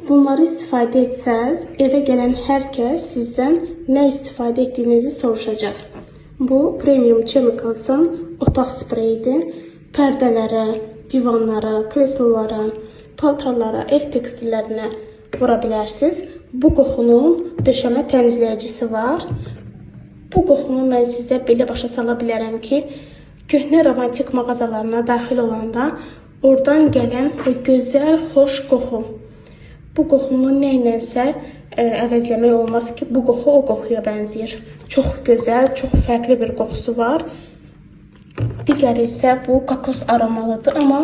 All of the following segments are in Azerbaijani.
bunları istifadə etsəz, evə gələn hər kəs sizdən nə istifadə etdiyinizi soruşacaq. Bu Premium Chemicals'ın otaq spreyidir. Pərdələrə, divanlara, kreslolara, paltarlara, ev tekstillərinə vura bilərsiniz. Bu qoxunun döşəmə təmizləyicisi var. Bu qoxunu mən sizə belə başa sala bilərəm ki, köhnə romantik mağazalarına daxil olanda oradan gələn bu gözəl, xoş qoxu. Bu qoxunu nə ilənsə əvəzləmək olmaz ki, bu qoxu o qoxuya bənzəyir. Çox gözəl, çox fərqli bir qoxusu var. Digəri isə bu kakos aromalıdır, amma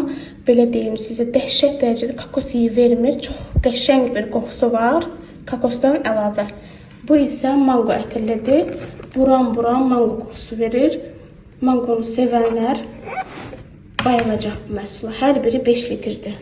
belə deyim sizə, dəhşət dərəcədə kakos iyi vermir. Çox qəşəng bir qoxusu var, kakosdan əlavə. Bu isə mango ətirlidir. Buram-buram mango qoxusu verir. Mangonu sevənlər bayılacaq bu məhsula. Hər biri 5 litrdir.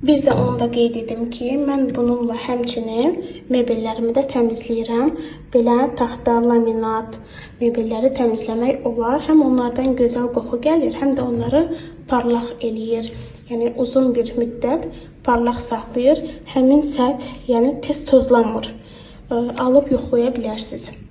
Bir də onu da qeyd edim ki, mən bununla həmçinin mebellərimi də təmizləyirəm. Belə taxta, laminat mebelləri təmizləmək olar. Həm onlardan gözəl qoxu gəlir, həm də onları parlaq eləyir. Yəni uzun bir müddət parlaq saxlayır. Həmin səth, yəni tez tozlanmır. Alıb yoxlaya bilərsiniz.